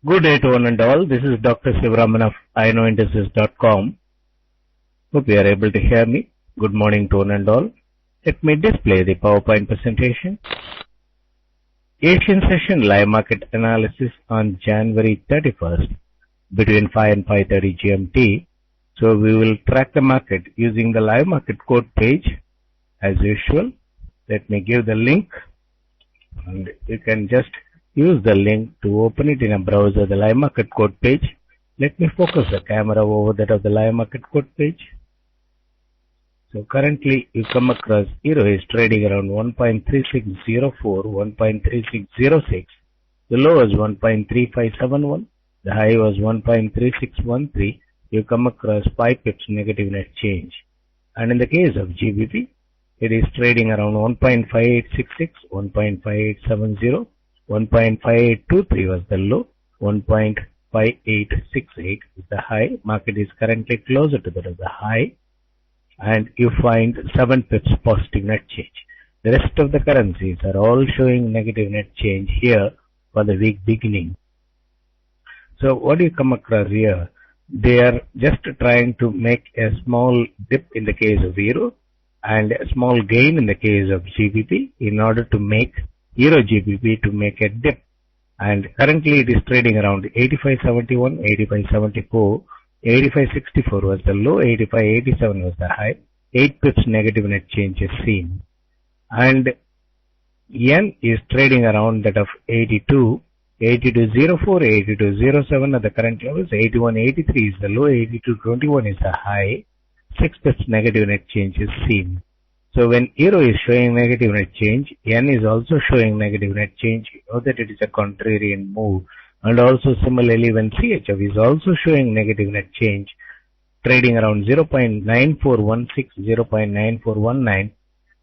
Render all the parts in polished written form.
Good day to one and all. This is Dr. Sivaraman of iknowindices.com. Hope you are able to hear me. Good morning to one and all. Let me display the PowerPoint presentation. Asian session live market analysis on January 31st between 5 and 5:30 GMT. So we will track the market using the live market code page as usual. Let me give the link and you can just use the link to open it in a browser, the live market code page. Let me focus the camera over that of the live market code page. So currently you come across Euro is trading around 1.3604, 1.3606. The low was 1.3571. The high was 1.3613. You come across 5 pips negative net change. And in the case of GBP, it is trading around 1.5866, 1.5870. 1.5823 was the low, 1.5868 is the high. Market is currently closer to that of the high, and you find 7 pips positive net change. The rest of the currencies are all showing negative net change here for the week beginning. So what do you come across here? They are just trying to make a small dip in the case of Euro and a small gain in the case of GBP in order to make Euro GBP to make a dip, and currently it is trading around 85.71, 85.74, 85.64 was the low, 85.87 was the high. 8 pips negative net change is seen, and Yen is trading around that of 82, 82.04, 82.07 at the current levels. 81.83 is the low, 82.21 is the high. 6 pips negative net change is seen. So when Euro is showing negative net change, Yen is also showing negative net change. You know that it is a contrarian move. And also similarly when CHF is also showing negative net change, trading around 0.9416, 0.9419,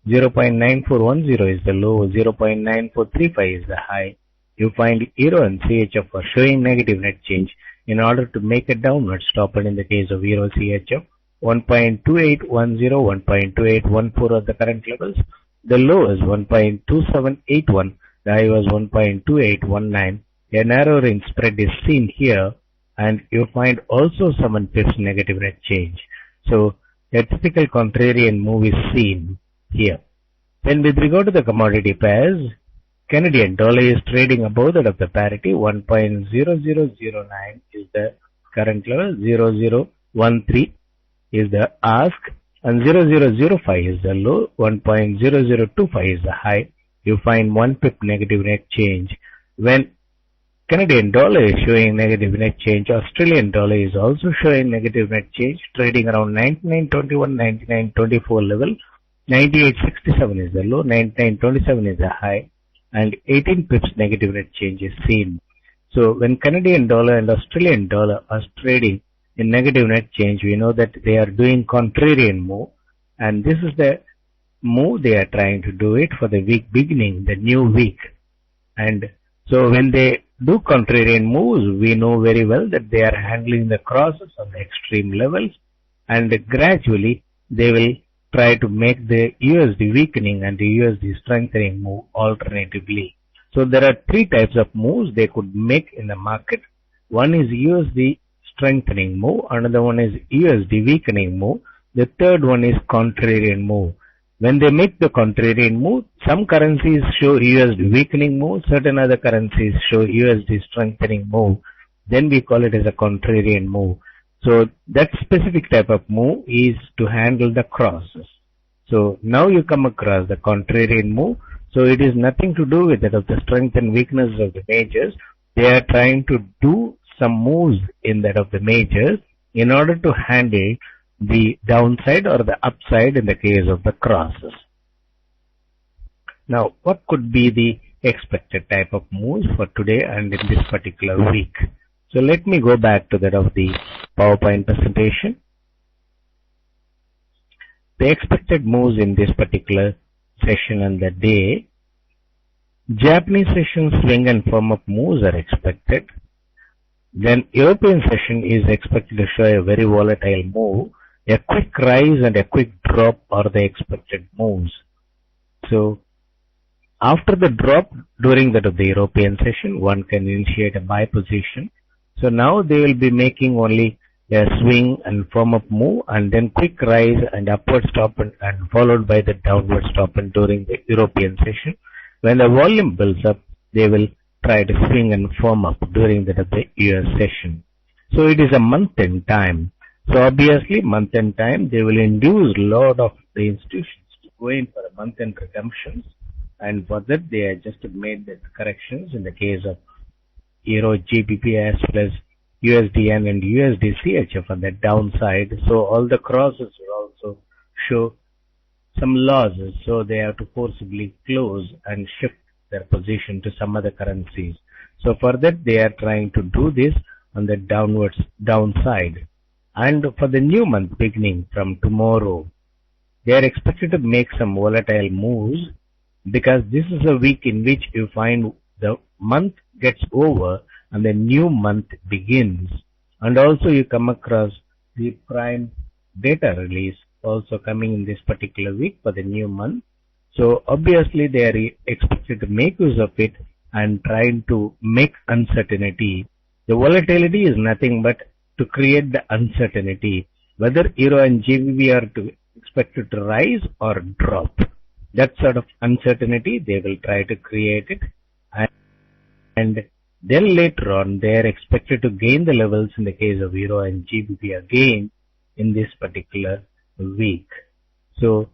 0.9410 is the low, 0.9435 is the high. You find Euro and CHF are showing negative net change in order to make a downward stop, and in the case of Euro CHF, 1.2810, 1.2814 at the current levels. The low is 1.2781. The high was 1.2819. A narrow range spread is seen here, and you find also 7 pips negative net change. So a typical contrarian move is seen here. Then with regard to the commodity pairs, Canadian dollar is trading above that of the parity. 1.0009 is the current level. 0013 is the ask, and 0005 is the low, 1.0025 is the high. You find 1 pip negative net change. When Canadian dollar is showing negative net change, Australian dollar is also showing negative net change, trading around 99.21, 99.24 level. 98.67 is the low, 99.27 is the high, and 18 pips negative net change is seen. So when Canadian dollar and Australian dollar are trading in negative net change, we know that they are doing contrarian move, and this is the move they are trying to do it for the week beginning, the new week. And so when they do contrarian moves, we know very well that they are handling the crosses on the extreme levels, and gradually they will try to make the USD weakening and the USD strengthening move alternatively. So there are 3 types of moves they could make in the market. One is USD strengthening move, another one is USD weakening move, the third one is contrarian move. When they make the contrarian move, some currencies show USD weakening move, certain other currencies show USD strengthening move, then we call it as a contrarian move. So that specific type of move is to handle the crosses. So now you come across the contrarian move, so it is nothing to do with that of the strength and weakness of the majors. They are trying to do some moves in that of the majors in order to handle the downside or the upside in the case of the crosses. Now, what could be the expected type of moves for today and in this particular week? So let me go back to that of the PowerPoint presentation. The expected moves in this particular session and the day. Japanese session swing and firm up moves are expected. Then European session is expected to show a very volatile move. A quick rise and a quick drop are the expected moves. So after the drop during that of the European session, one can initiate a buy position So now they will be making only a swing and firm up move and then quick rise and upward stop and followed by the downward stop and during the European session. When the volume builds up, they will try to swing and firm up during the US session. So it is a month in time. So obviously month in time they will induce a lot of the institutions to go in for a month end redemptions, and for that they have just made the corrections in the case of Euro GBP as well as USDN and USD CHF on the downside. So all the crosses will also show some losses. So they have to forcibly close and shift their position to some other currencies. So for that they are trying to do this on the downside. And for the new month beginning from tomorrow, they are expected to make some volatile moves because this is a week in which you find the month gets over and the new month begins. And also you come across the prime data release also coming in this particular week for the new month. So obviously they are expected to make use of it and trying to make uncertainty. The volatility is nothing but to create the uncertainty whether Euro and GBP are expected to rise or drop. That sort of uncertainty they will try to create it, and then later on they are expected to gain the levels in the case of Euro and GBP again in this particular week. So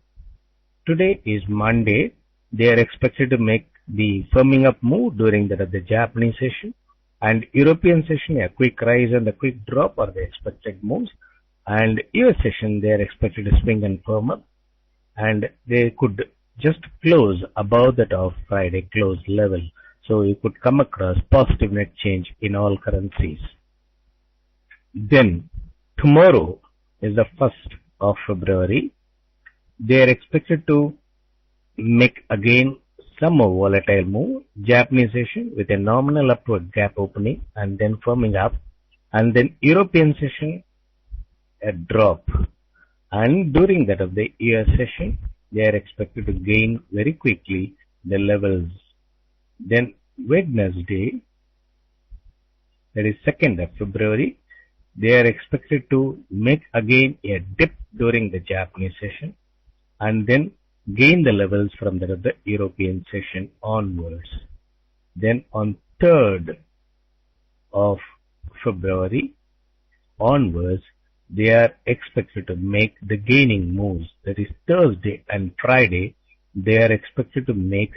today is Monday. They are expected to make the firming up move during the Japanese session, and European session a quick rise and a quick drop are the expected moves, and US session they are expected to swing and firm up, and they could just close above that of Friday close level. So you could come across positive net change in all currencies. Then tomorrow is the 1st of February. They are expected to make again some more volatile move. Japanese session with a nominal upward gap opening and then firming up, and then European session a drop, and during that of the US session they are expected to gain very quickly the levels. Then Wednesday, that is 2nd of February, they are expected to make again a dip during the Japanese session and then gain the levels from the European session onwards. Then on 3rd of February onwards, they are expected to make the gaining moves. That is Thursday and Friday, they are expected to make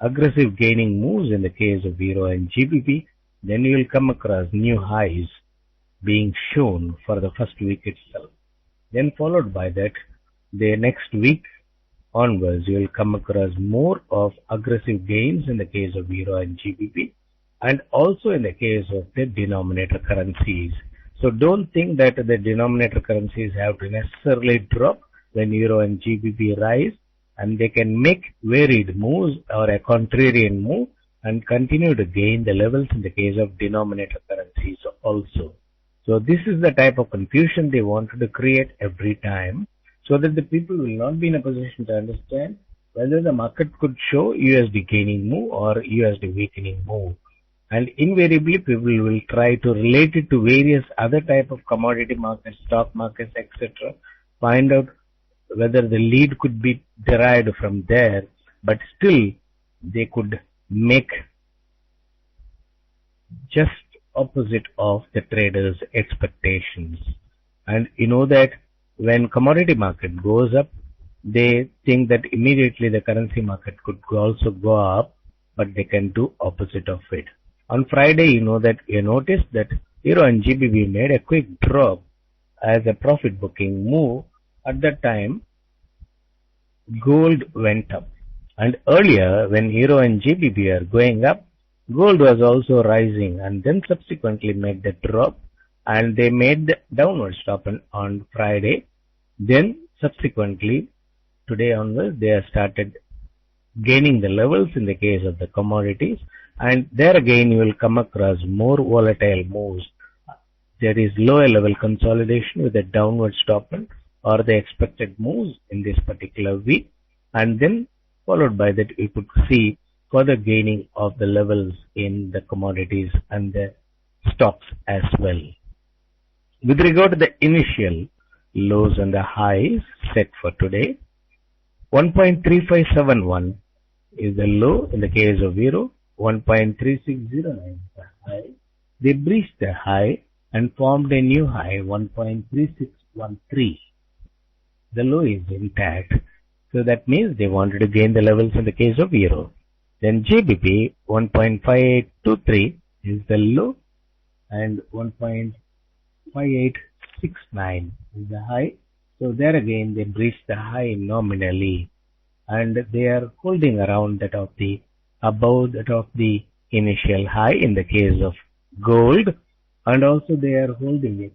aggressive gaining moves in the case of Euro and GBP. Then you will come across new highs being shown for the first week itself. Then followed by that, the next week onwards, you will come across more of aggressive gains in the case of Euro and GBP, and also in the case of the denominator currencies. So don't think that the denominator currencies have to necessarily drop when Euro and GBP rise, and they can make varied moves or a contrarian move and continue to gain the levels in the case of denominator currencies also. So this is the type of confusion they wanted to create every time, so that the people will not be in a position to understand whether the market could show USD gaining move or USD weakening move. And invariably people will try to relate it to various other type of commodity markets, stock markets, etc. Find out whether the lead could be derived from there, but still they could make just opposite of the traders' expectations. And you know that when commodity market goes up, they think that immediately the currency market could also go up, but they can do opposite of it. On Friday, you know that you noticed that Euro and GBP made a quick drop as a profit booking move. At that time, gold went up. And earlier, when Euro and GBP are going up, gold was also rising and then subsequently made the drop, and they made the downward stop on Friday. Then subsequently, today onwards, they have started gaining the levels in the case of the commodities, and there again you will come across more volatile moves. There is lower level consolidation with a downward stop or the expected moves in this particular week, and then followed by that you could see further gaining of the levels in the commodities and the stocks as well. With regard to the initial lows and the highs set for today, 1.3571 is the low in the case of euro, 1.3609 is the high. They breached the high and formed a new high, 1.3613. The low is intact, so that means they wanted to gain the levels in the case of euro. Then GBP 1.5823 is the low and 1.5869 is the high. So there again they breached the high nominally, and they are holding around that of the above that of the initial high in the case of gold, and also they are holding it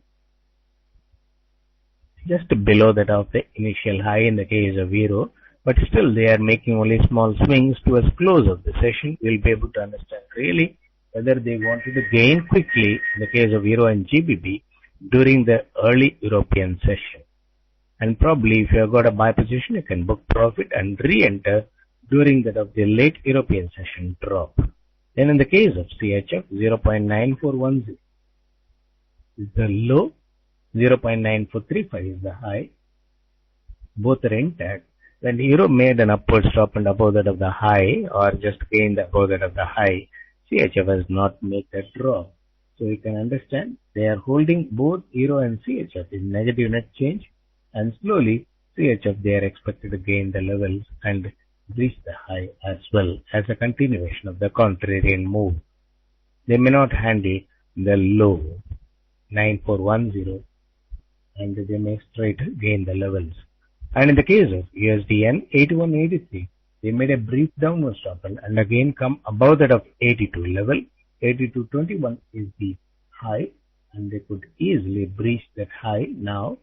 just below that of the initial high in the case of euro, but still they are making only small swings towards close of the session. We'll be able to understand really whether they wanted to gain quickly in the case of euro and GBP during the early European session. And probably if you have got a buy position, you can book profit and re-enter during that of the late European session drop. Then in the case of CHF, 0.9410 is the low, 0.9435 is the high. Both are intact. When euro made an upward stop and above that of the high, or just gained above that of the high, CHF has not made that drop. So you can understand they are holding both euro and CHF in negative net change, and slowly CHF they are expected to gain the levels and reach the high as well as a continuation of the contrarian move. They may not handle the low 9410 and they may straight gain the levels. And in the case of USDN 8183, they made a brief downward stop and again come above that of 82 level. 82.21 is the high, and they could easily breach that high now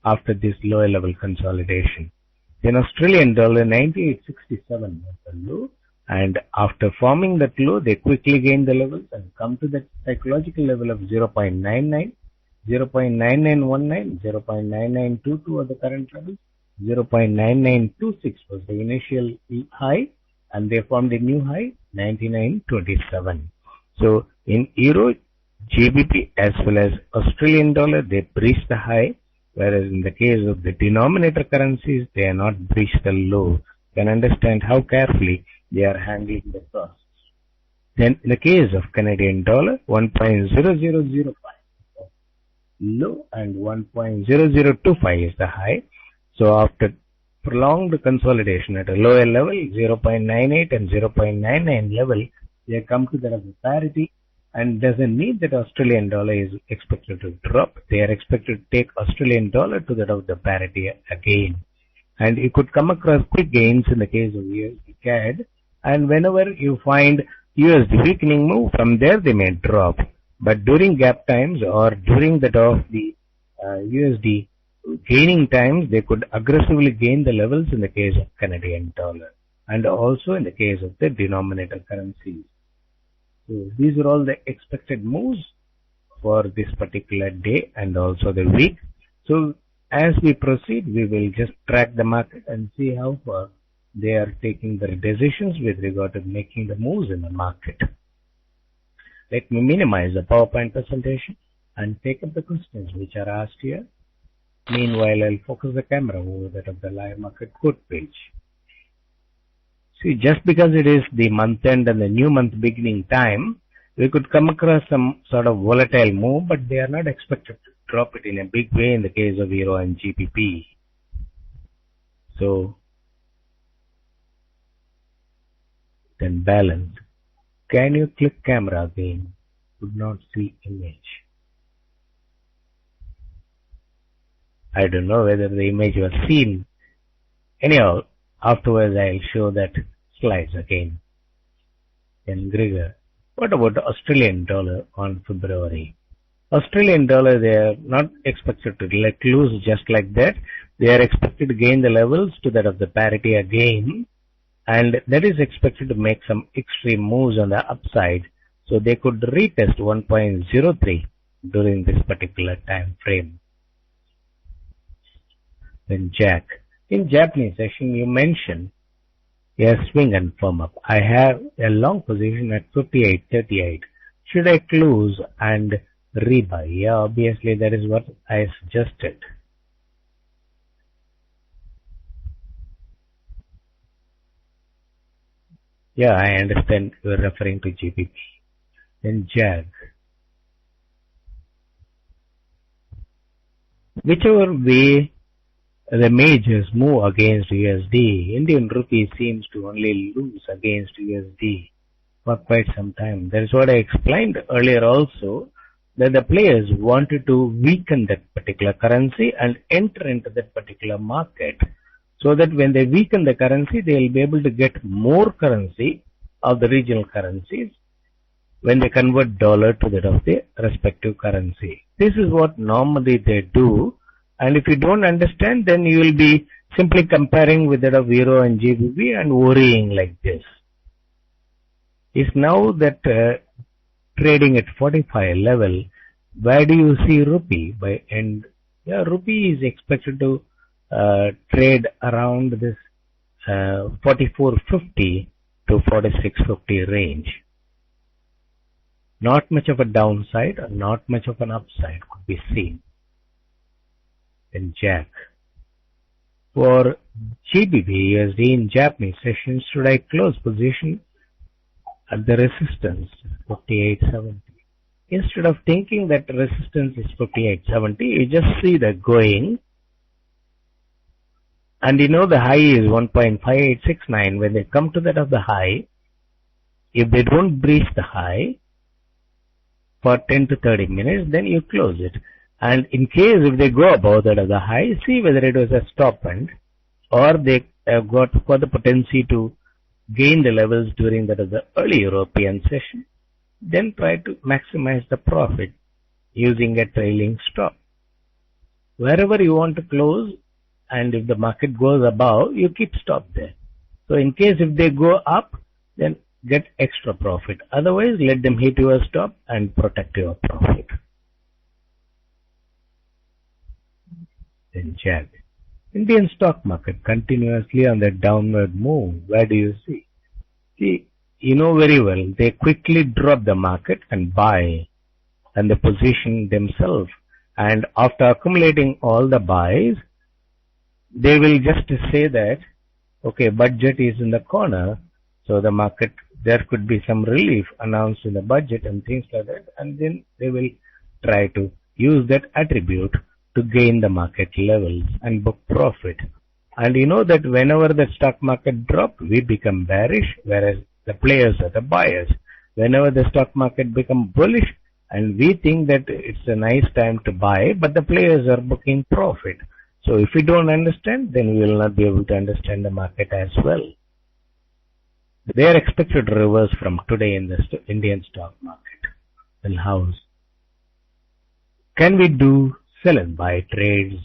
after this lower level consolidation. Then Australian dollar 98.67 was the low, and after forming that low, they quickly gained the levels and come to that psychological level of 0.99, 0.9919, 0.9922 are the current levels. 0.9926 was the initial high, and they formed a new high, 99.27. So in euro, GBP as well as Australian dollar, they breached the high, whereas in the case of the denominator currencies, they are not breached the low. You can understand how carefully they are handling the costs. Then in the case of Canadian dollar, 1.0005 low and 1.0025 is the high. So after prolonged consolidation at a lower level, 0.98 and 0.99 level, they come to the parity, and doesn't mean that Australian dollar is expected to drop. They are expected to take Australian dollar to that of the parity again. And you could come across quick gains in the case of USD CAD, and whenever you find USD weakening move, from there they may drop. But during gap times or during that of the USD gaining times, they could aggressively gain the levels in the case of Canadian dollar and also in the case of the denominator currencies. So these are all the expected moves for this particular day and also the week. So as we proceed, we will just track the market and see how far they are taking their decisions with regard to making the moves in the market. Let me minimize the PowerPoint presentation and take up the questions which are asked here. Meanwhile, I'll focus the camera over that of the live market quote page. See, just because it is the month end and the new month beginning time, we could come across some sort of volatile move, but they are not expected to drop it in a big way in the case of euro and GBP. So, then balance. Can you click camera again? Could not see image. I don't know whether the image was seen. Anyhow, afterwards I'll show that slides again. Then Gregor, what about the Australian dollar on February? Australian dollar, they are not expected to let loose just like that. They are expected to gain the levels to that of the parity again, and that is expected to make some extreme moves on the upside. So they could retest 1.03 during this particular time frame. Then Jack, in Japanese session you mentioned a swing and firm up. I have a long position at 58.38. Should I close and rebuy? Yeah, obviously that is what I suggested. Yeah, I understand you're referring to GBP. Then JAG. Whichever way the majors move against USD, Indian rupee seems to only lose against USD for quite some time. That is what I explained earlier also, that the players wanted to weaken that particular currency and enter into that particular market, so that when they weaken the currency, they will be able to get more currency of the regional currencies when they convert dollar to that of the respective currency. This is what normally they do, and if you don't understand, then you will be simply comparing with that of Euro and GBP and worrying like this. Is now that trading at 45 level, where do you see rupee by end? Yeah, rupee is expected to trade around this 44.50 to 46.50 range. Not much of a downside or not much of an upside could be seen in JAG. For GBP USD in Japanese sessions, should I close position at the resistance 58.70? Instead of thinking that resistance is 58.70, you just see that going, and you know the high is 1.5869. When they come to that of the high, if they don't breach the high for 10 to 30 minutes, then you close it. And in case if they go above that of the high, see whether it was a stop end or they have got for the potency to gain the levels during that of the early European session. Then try to maximize the profit using a trailing stop. Wherever you want to close, and if the market goes above, you keep stop there. So in case if they go up, then get extra profit. Otherwise, let them hit your stop and protect your profit. Then JAG. Indian stock market continuously on the downward move. Where do you see? See, you know very well, they quickly drop the market and buy, and they position themselves. And after accumulating all the buys, they will just say that, okay, budget is in the corner, so the market, there could be some relief announced in the budget and things like that, and then they will try to use that attribute to gain the market levels and book profit. And you know that whenever the stock market drops, we become bearish, whereas the players are the buyers. Whenever the stock market becomes bullish, and we think that it's a nice time to buy, but the players are booking profit. So if we don't understand, then we will not be able to understand the market as well. They are expected to reverse from today in the Indian stock market. Then how? Can we do sell and buy trades?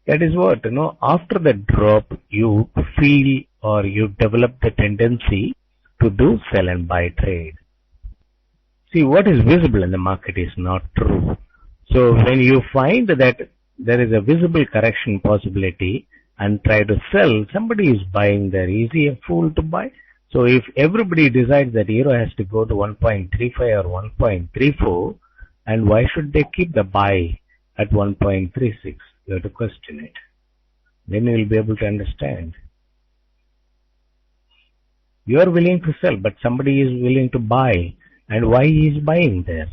That is what, after the drop, you feel or you develop the tendency to do sell and buy trade. See, what is visible in the market is not true. So when you find that there is a visible correction possibility and try to sell, somebody is buying there. Is he a fool to buy? So if everybody decides that euro has to go to 1.35 or 1.34, and why should they keep the buy at 1.36? You have to question it. Then you will be able to understand. You are willing to sell, but somebody is willing to buy. And why he is buying there?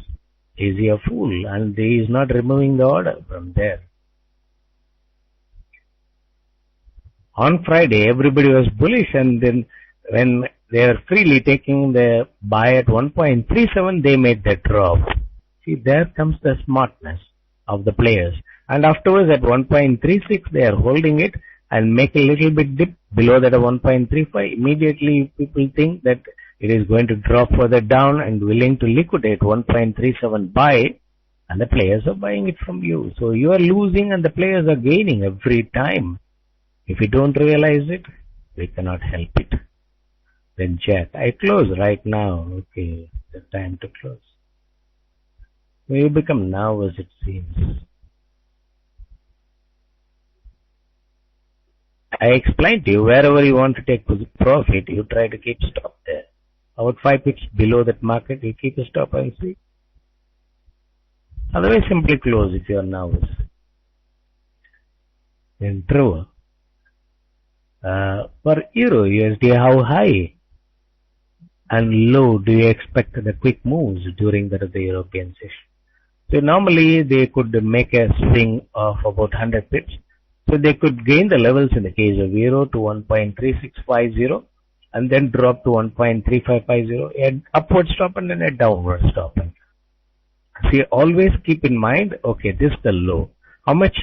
Is he a fool? And he is not removing the order from there. On Friday, everybody was bullish, and then when they are freely taking the buy at 1.37, they made that drop. See, there comes the smartness of the players. And afterwards, at 1.36, they are holding it and make a little bit dip below that of 1.35. Immediately, people think that it is going to drop further down and willing to liquidate 1.37 buy, and the players are buying it from you. So you are losing and the players are gaining every time. If you don't realize it, we cannot help it. Then JAG. I close right now. Okay, the time to close. You become nervous, it seems. I explained to you, wherever you want to take profit, you try to keep stop there. about 5 pips below that market, you keep a stop and see. Otherwise, simply close if you are nervous. Then true. For Euro USD, how high and low do you expect the quick moves during the European session? So normally they could make a swing of about 100 pips. So they could gain the levels in the case of Euro to 1.3650 and then drop to 1.3550, an upward stop and then a downward stop. See, always keep in mind, okay, this is the low. How much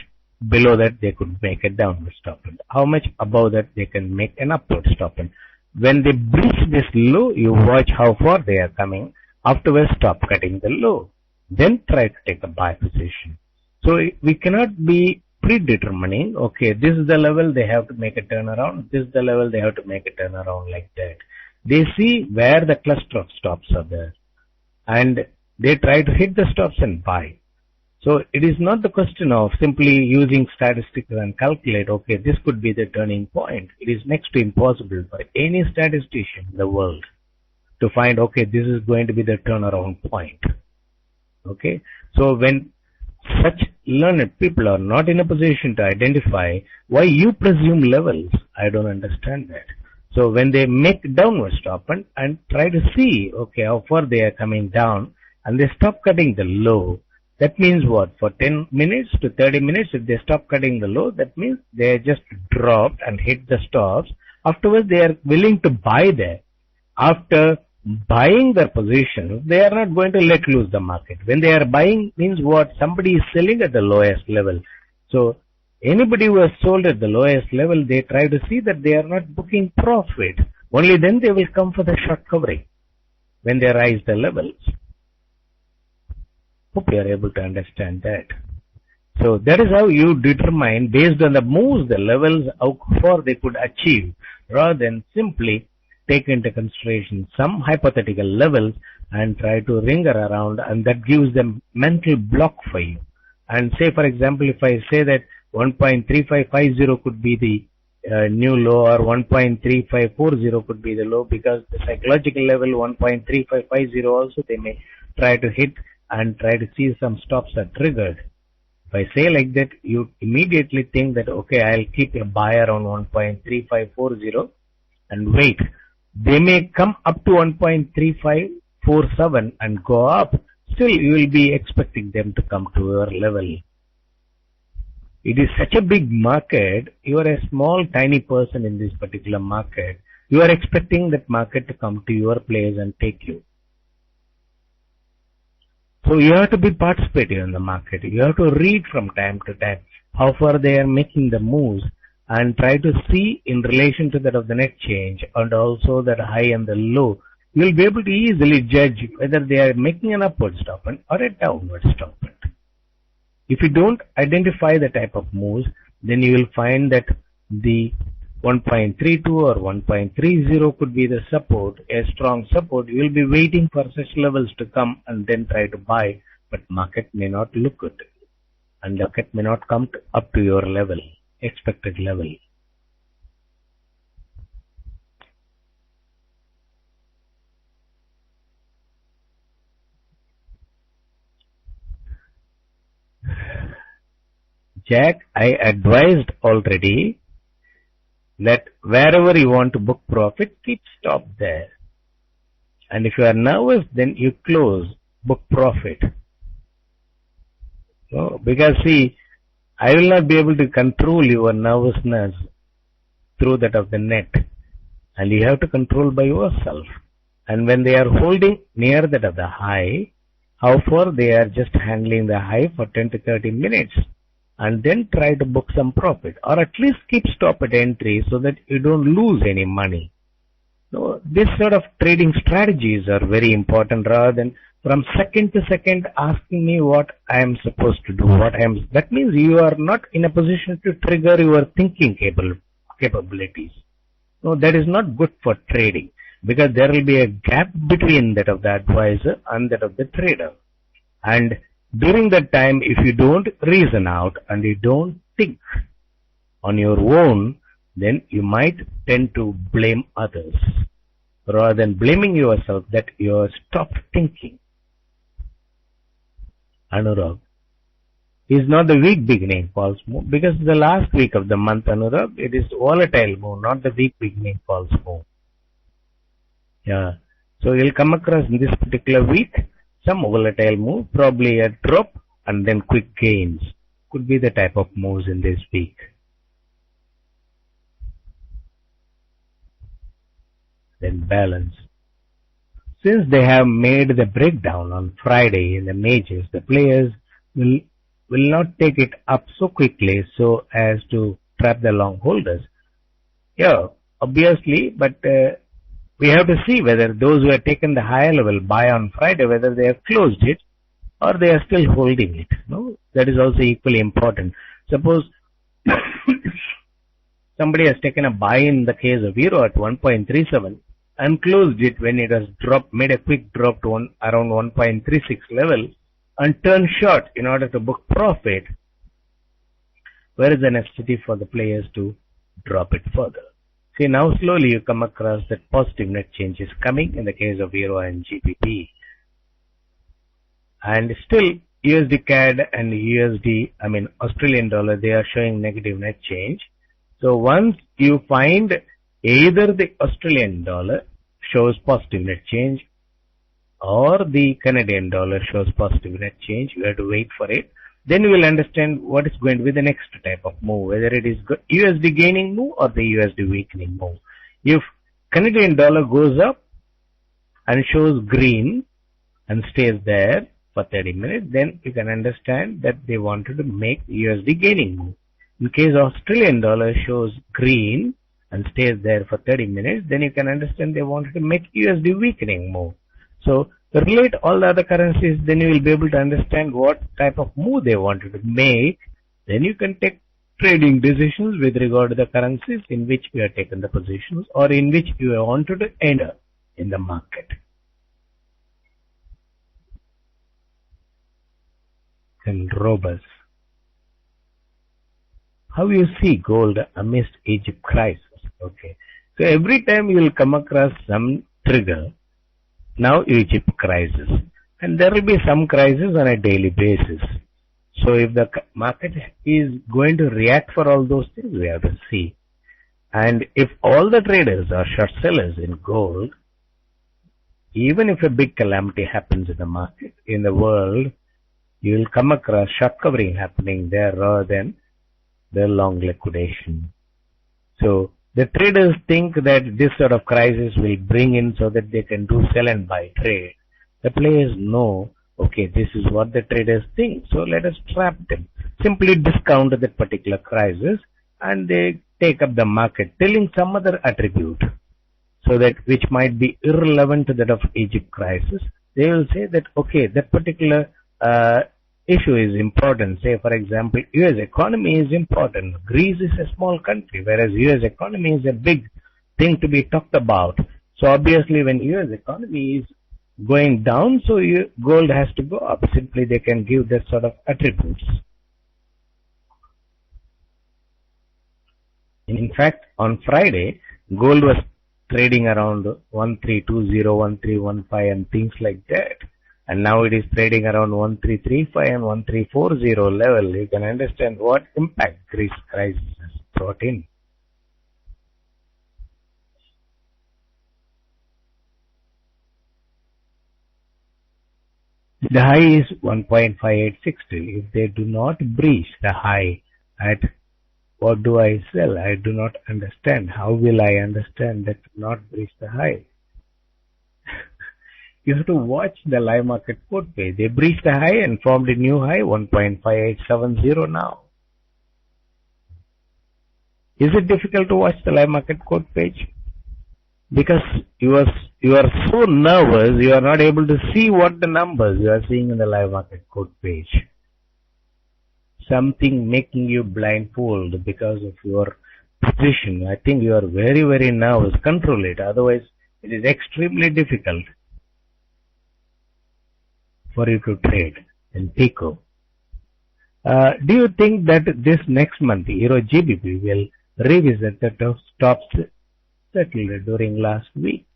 below that they could make a downward stop and how much above that they can make an upward stop. And when they breach this low, you watch how far they are coming. Afterwards, stop cutting the low. Then try to take a buy position. So we cannot be predetermining, okay, this is the level they have to make a turnaround, this is the level they have to make a turnaround like that. They see where the cluster of stops are there and they try to hit the stops and buy. So it is not the question of simply using statistics and calculate, okay, this could be the turning point. It is next to impossible for any statistician in the world to find, okay, this is going to be the turnaround point. Okay, so when such learned people are not in a position to identify why you presume levels, I don't understand that. So when they make downward stop and try to see, okay, how far they are coming down and they stop cutting the low, that means what? For 10 minutes to 30 minutes, if they stop cutting the low, that means they just dropped and hit the stops. Afterwards, they are willing to buy there. After buying their position, they are not going to let loose the market. When they are buying means what? Somebody is selling at the lowest level. So anybody who has sold at the lowest level, they try to see that they are not booking profit. Only then they will come for the short covering when they rise the levels. Hope you are able to understand that. So that is how you determine based on the moves, the levels, how far they could achieve, rather than simply take into consideration some hypothetical levels and try to ring around, and that gives them mental block for you. And say, for example, if I say that 1.3550 could be the new low or 1.3540 could be the low, because the psychological level 1.3550 also they may try to hit and try to see some stops are triggered. If I say like that, you immediately think that, okay, I'll keep a buy around 1.3540 and wait. They may come up to 1.3547 and go up. Still, you will be expecting them to come to your level. It is such a big market. You are a small, tiny person in this particular market. You are expecting that market to come to your place and take you. So you have to be participative in the market. You have to read from time to time how far they are making the moves and try to see in relation to that of the net change and also that high and the low. You will be able to easily judge whether they are making an upward stop or a downward stop. If you don't identify the type of moves, then you will find that the 1.32 or 1.30 could be the support, a strong support. You will be waiting for such levels to come and then try to buy, but market may not look good and the market may not come up to your level, expected level. Jack, I advised already that wherever you want to book profit, keep stop there. And if you are nervous, then you close, book profit. So, because see, I will not be able to control your nervousness through that of the net. And you have to control by yourself. And when they are holding near that of the high, how far they are just handling the high for 10 to 30 minutes. And then try to book some profit, or at least keep stop at entry so that you don't lose any money. So this sort of trading strategies are very important, rather than from second to second asking me what I am supposed to do. That means you are not in a position to trigger your thinking capabilities. No, that is not good for trading, because there will be a gap between that of the advisor and that of the trader. And during that time, if you don't reason out and you don't think on your own, then you might tend to blame others. rather than blaming yourself that you stopped thinking. Anurag, is not the week beginning false move, because the last week of the month, Anurag, it is volatile move, not the week beginning false move. Yeah. So you'll come across in this particular week some volatile move, probably a drop and then quick gains. Could be the type of moves in this week. Then balance. Since they have made the breakdown on Friday in the majors, the players will not take it up so quickly so as to trap the long holders. Yeah, obviously, but we have to see whether those who have taken the higher level buy on Friday, whether they have closed it or they are still holding it. No, that is also equally important. Suppose somebody has taken a buy in the case of euro at 1.37 and closed it when it has dropped, made a quick drop to around 1.36 level and turned short in order to book profit. Where is the necessity for the players to drop it further? See, now slowly you come across that positive net change is coming in the case of euro and GBP. And still USD CAD and Australian dollar, they are showing negative net change. So once you find either the Australian dollar shows positive net change or the Canadian dollar shows positive net change, you have to wait for it. Then you will understand what is going to be the next type of move, whether it is USD gaining move or the USD weakening move. If Canadian dollar goes up and shows green and stays there for 30 minutes, then you can understand that they wanted to make USD gaining move. In case Australian dollar shows green and stays there for 30 minutes, then you can understand they wanted to make USD weakening move. So relate all the other currencies, then you will be able to understand what type of move they wanted to make. Then you can take trading decisions with regard to the currencies in which you have taken the positions or in which you wanted to enter in the market. And robust. How you see gold amidst Egypt crisis? Okay. So every time you will come across some trigger, now Egypt crisis, and there will be some crisis on a daily basis. So if the market is going to react for all those things, we have to see. And if all the traders are short sellers in gold, even if a big calamity happens in the market, in the world, you will come across short covering happening there rather than the long liquidation. So the traders think that this sort of crisis will bring in so that they can do sell and buy trade. The players know, okay, this is what the traders think, so let us trap them. Simply discount that particular crisis and they take up the market, telling some other attribute, so that which might be irrelevant to that of Egypt crisis. They will say that, okay, that particular issue is important. Say, for example, US economy is important. Greece is a small country, whereas US economy is a big thing to be talked about. So obviously when US economy is going down, so gold has to go up. Simply they can give that sort of attributes. In fact, on Friday, gold was trading around 1320, 1315 and things like that. And now it is trading around 1335 and 1340 level. You can understand what impact Greece crisis has brought in. The high is 1.5860. If they do not breach the high at what do I sell? I do not understand. How will I understand that not breach the high? You have to watch the live market quote page. They breached the high and formed a new high, 1.5870 now. Is it difficult to watch the live market quote page? Because you are so nervous, you are not able to see what the numbers you are seeing in the live market quote page. Something making you blindfold because of your position. I think you are very, very nervous. Control it. Otherwise, it is extremely difficult for you to trade in Pico. Do you think that this next month, Euro GBP will revisit the top settled during last week?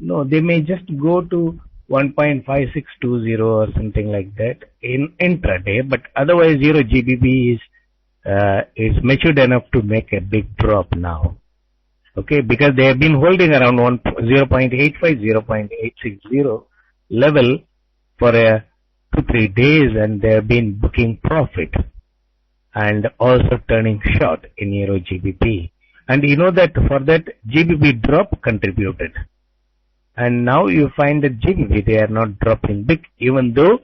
No, they may just go to 1.5620 or something like that in intraday, but otherwise Euro GBP is matured enough to make a big drop now. Okay, because they have been holding around 0.85, 0.860 level for 2-3 days, and they have been booking profit and also turning short in Euro GBP. And you know that for that GBP drop contributed. And now you find that GBP, they are not dropping big, even though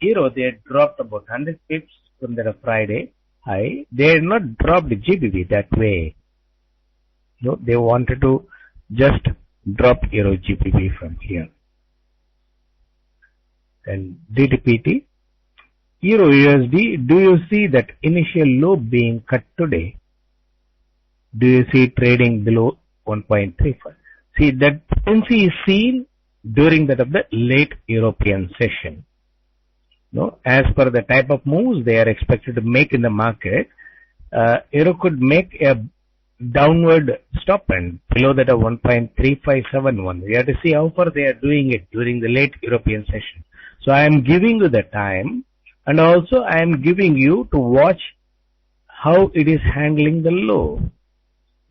Euro, they dropped about 100 pips from the Friday high. They have not dropped GBP that way. No, they wanted to just drop Euro GBP from here. Then DTPT, Euro USD, do you see that initial low being cut today? Do you see trading below 1.35? See, that potency is seen during that of the late European session. No, as per the type of moves they are expected to make in the market, Euro could make a downward stop end below that of 1.3571. We have to see how far they are doing it during the late European session. So I am giving you the time, and also I am giving you to watch how it is handling the low.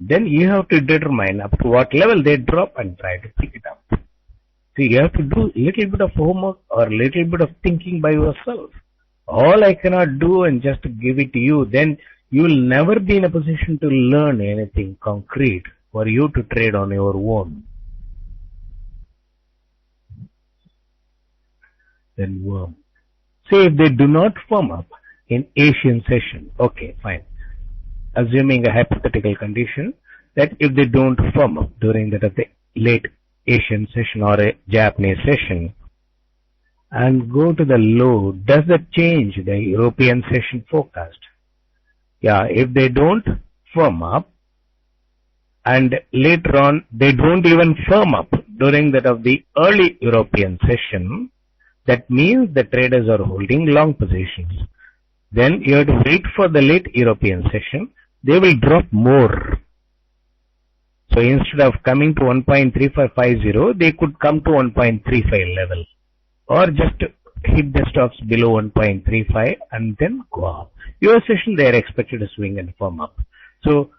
Then you have to determine up to what level they drop and try to pick it up. So you have to do a little bit of homework or a little bit of thinking by yourself. All I cannot do and just give it to you, then you will never be in a position to learn anything concrete for you to trade on your own. Then worm. Say if they do not firm up in Asian session, okay, fine. Assuming a hypothetical condition that if they don't firm up during that of the late Asian session or a Japanese session and go to the low, does that change the European session forecast? Yeah, if they don't firm up and later on they don't even firm up during that of the early European session, that means the traders are holding long positions. Then you have to wait for the late European session. They will drop more. So instead of coming to 1.3550, they could come to 1.35 level, or just hit the stocks below 1.35 and then go up. Your session, they are expected to swing and firm up. So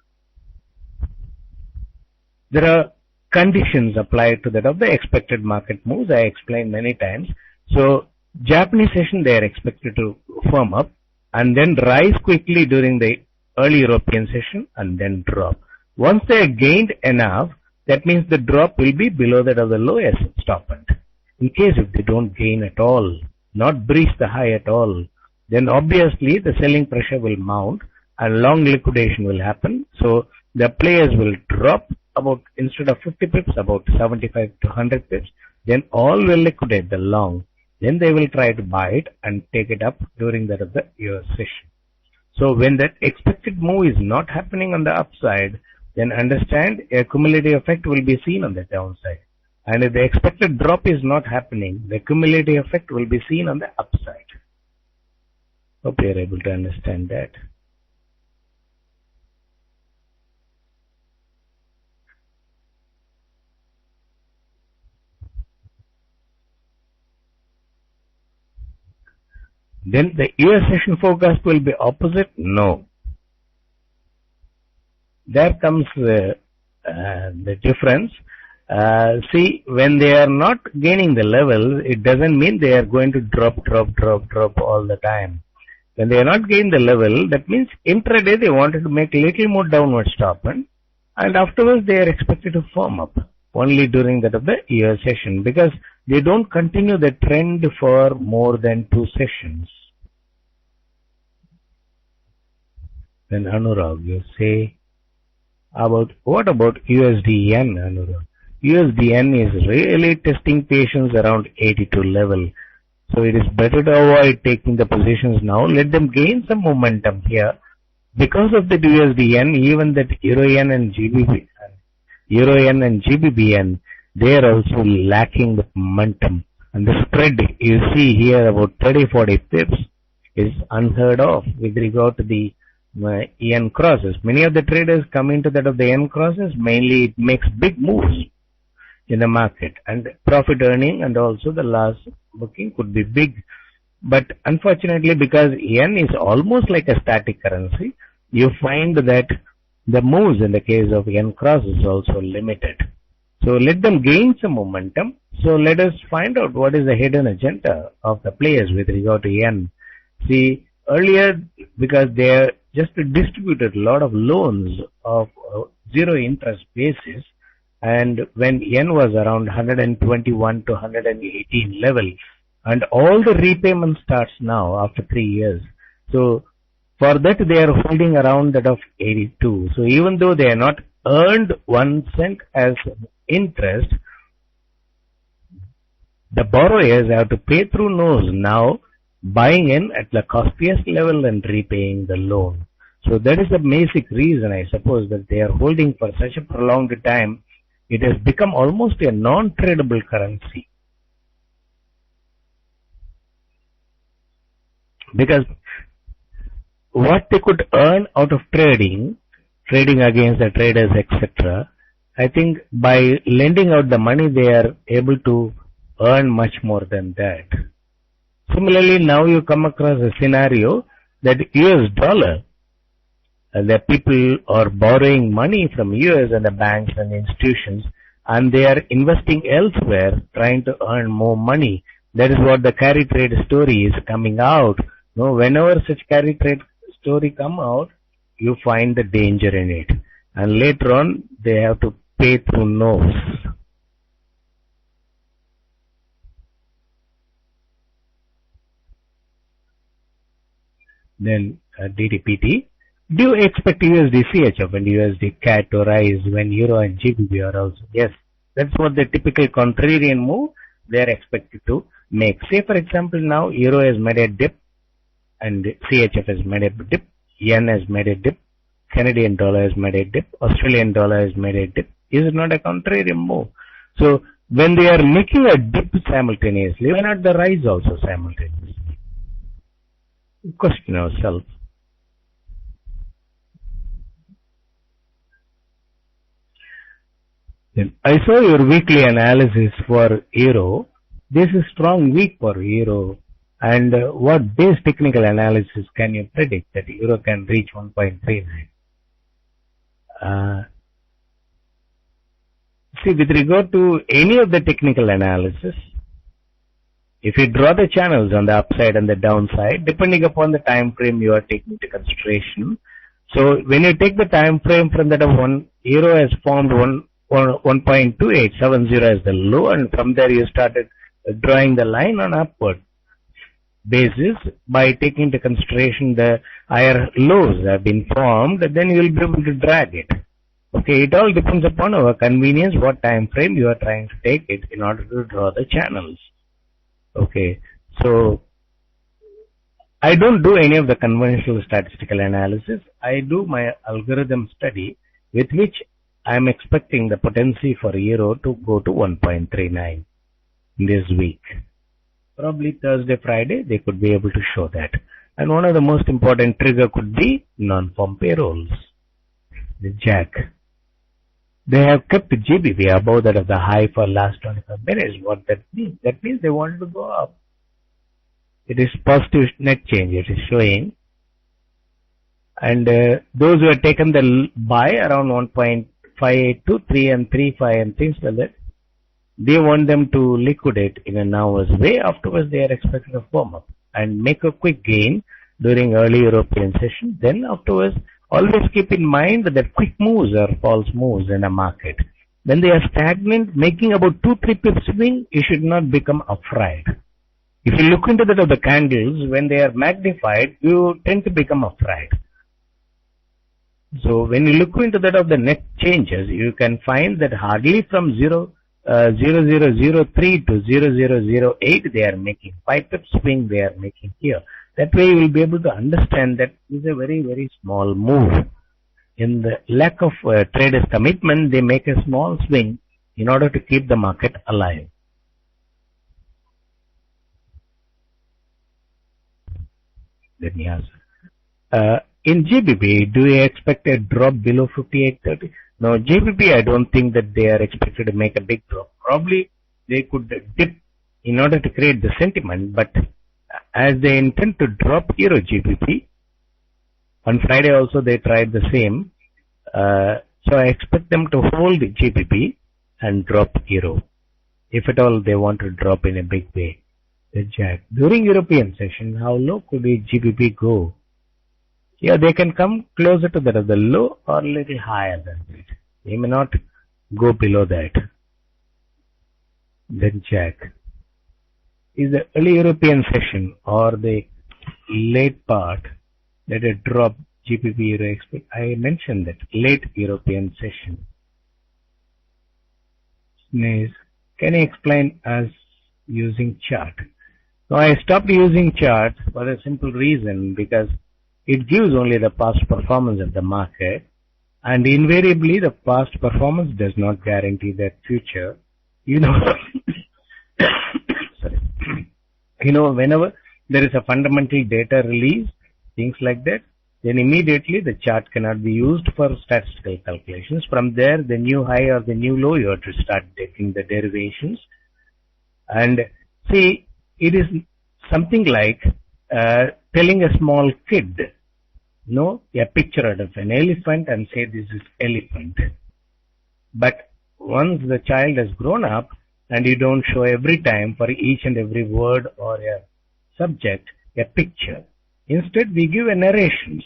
there are conditions applied to that of the expected market moves. I explained many times. So Japanese session, they are expected to firm up and then rise quickly during the early European session and then drop. Once they are gained enough, that means the drop will be below that of the lowest stop end. In case if they don't gain at all, not breach the high at all, then obviously the selling pressure will mount and long liquidation will happen. So the players will drop about, instead of 50 pips, about 75 to 100 pips. Then all will liquidate the long. Then they will try to buy it and take it up during that of the year session. So when that expected move is not happening on the upside, then understand a cumulative effect will be seen on the downside. And if the expected drop is not happening, the cumulative effect will be seen on the upside. Hope you are able to understand that. Then the US session forecast will be opposite? No. There comes the difference. See, when they are not gaining the level, it doesn't mean they are going to drop all the time. When they are not gaining the level, that means intraday they wanted to make a little more downward stop, and afterwards they are expected to firm up only during that of the year session, because they don't continue the trend for more than 2 sessions. Then Anurag, you say what about USD yen, Anurag? USD yen is really testing patience around 82 level. So it is better to avoid taking the positions now. Let them gain some momentum here. Because of the USD yen, even that Euro yen and GBP yen, they are also lacking the momentum. And the spread you see here about 30-40 pips is unheard of with regard to the yen crosses. Many of the traders come into that of the yen crosses, mainly it makes big moves. in the market, and profit earning and also the loss booking could be big. But unfortunately, because yen is almost like a static currency, you find that the moves in the case of yen cross is also limited. So let them gain some momentum. So let us find out what is the hidden agenda of the players with regard to yen. See, earlier, because they just distributed a lot of loans of zero interest basis, and when yen was around 121 to 118 level, and all the repayment starts now after 3 years. So for that they are holding around that of 82. So even though they are not earned 1 cent as interest, the borrowers have to pay through nose now, buying in at the costliest level and repaying the loan. So that is the basic reason, I suppose, that they are holding for such a prolonged time. It has become almost a non-tradable currency. Because what they could earn out of trading against the traders, etc., I think by lending out the money, they are able to earn much more than that. Similarly, now you come across a scenario that US dollar, the people are borrowing money from US and the banks and institutions, and they are investing elsewhere, trying to earn more money. That is what the carry trade story is coming out. No, whenever such carry trade story come out, you find the danger in it, and later on they have to pay through nose. Then DDPT. Do you expect USD CHF and USD CAD to rise when Euro and GBP are also? Yes, that's what the typical contrarian move they are expected to make. Say for example, now Euro has made a dip and CHF has made a dip, yen has made a dip, Canadian dollar has made a dip, Australian dollar has made a dip. Is it not a contrarian move? So when they are making a dip simultaneously, why not the rise also simultaneously? Question ourselves. Then I saw your weekly analysis for Euro. This is strong week for Euro. And what base technical analysis can you predict that Euro can reach 1.39? See, with regard to any of the technical analysis, if you draw the channels on the upside and the downside, depending upon the time frame you are taking into consideration. So when you take the time frame from that of one, Euro has formed 1.2870 as the low, and from there you started drawing the line on upward basis by taking into consideration the higher lows have been formed, then you will be able to drag it. Okay, it all depends upon our convenience, what time frame you are trying to take it in order to draw the channels. Okay, so I don't do any of the conventional statistical analysis. I do my algorithm study with which I am expecting the potency for Euro to go to 1.39 this week. Probably Thursday, Friday, they could be able to show that. And one of the most important trigger could be non-farm payrolls. The Jack. They have kept GBP above that of the high for last 25 minutes. What that means? That means they wanted to go up. It is positive net change. It is showing. And those who have taken the buy around 1.5823 and 35 and things like that, they want them to liquidate in an hour's way. Afterwards, they are expecting a firm up and make a quick gain during early European session. Then afterwards, always keep in mind that quick moves are false moves in a market. When they are stagnant, making about 2-3 pips swing, you should not become afraid. If you look into that of the candles, when they are magnified, you tend to become afraid. So when you look into that of the net changes, you can find that hardly from 0003 to 0008 they are making 5 pip swing they are making here. That way you will be able to understand that this is a very, very small move. In the lack of traders' commitment, they make a small swing in order to keep the market alive. Then he asks, in GBP, do you expect a drop below 58.30? Now GBP, I don't think that they are expected to make a big drop. Probably they could dip in order to create the sentiment, but as they intend to drop Euro GBP, on Friday also they tried the same. So I expect them to hold GBP and drop Euro. If at all they want to drop in a big way. The Jack. During European session, how low could the GBP go? Yeah, they can come closer to that, the low or a little higher than that. They may not go below that. Then Jack. Is the early European session or the late part that a drop GBP Euro expect? I mentioned that late European session. Sneeze. Can you explain us using chart? So I stopped using charts for a simple reason, because it gives only the past performance of the market, and invariably the past performance does not guarantee that future. Sorry. Whenever there is a fundamental data release, things like that, then immediately the chart cannot be used for statistical calculations. From there, the new high or the new low, you have to start taking the derivations. And see, it is something like telling a small kid, a picture out of an elephant and say this is elephant. But once the child has grown up and you don't show every time for each and every word or a subject a picture, instead we give a narrations.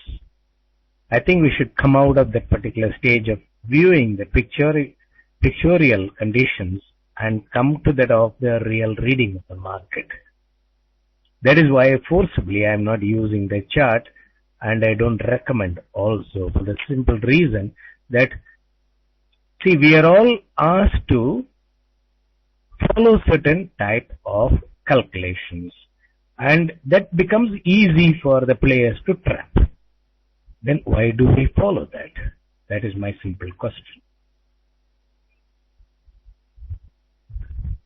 I think we should come out of that particular stage of viewing the pictorial conditions and come to that of the real reading of the market. That is why forcibly I am not using the chart, and I don't recommend also, for the simple reason that, see, we are all asked to follow certain type of calculations, and that becomes easy for the players to trap. Then why do we follow that? That is my simple question.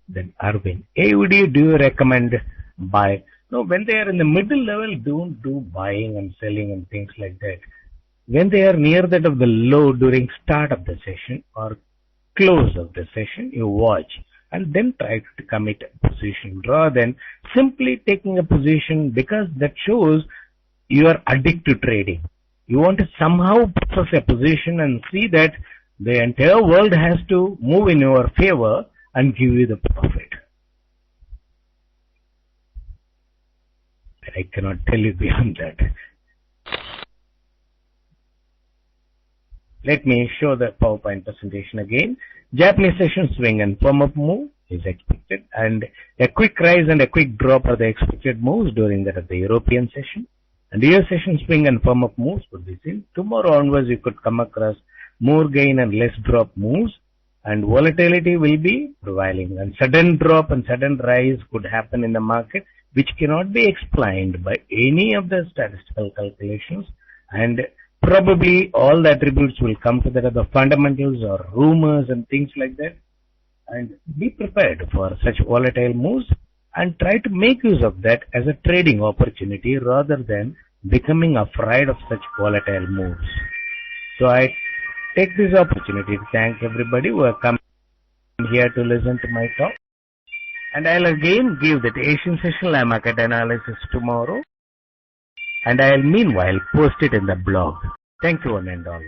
Then Arvind, AUD, do you recommend buy? No, when they are in the middle level, don't do buying and selling and things like that. When they are near that of the low during start of the session or close of the session, you watch and then try to commit a position rather than simply taking a position, because that shows you are addicted to trading. You want to somehow possess a position and see that the entire world has to move in your favor and give you the profit. I cannot tell you beyond that. Let me show the PowerPoint presentation again. Japanese session swing and firm up move is expected, and a quick rise and a quick drop are the expected moves during that of the European session. And US session swing and firm up moves could be seen. Tomorrow onwards you could come across more gain and less drop moves, and volatility will be prevailing, and sudden drop and sudden rise could happen in the market, which cannot be explained by any of the statistical calculations, and probably all the attributes will come to that of the fundamentals or rumors and things like that. And be prepared for such volatile moves and try to make use of that as a trading opportunity rather than becoming afraid of such volatile moves. So I take this opportunity to thank everybody who have come here to listen to my talk. And I'll again give that Asian session live market analysis tomorrow. And I'll meanwhile post it in the blog. Thank you one and all.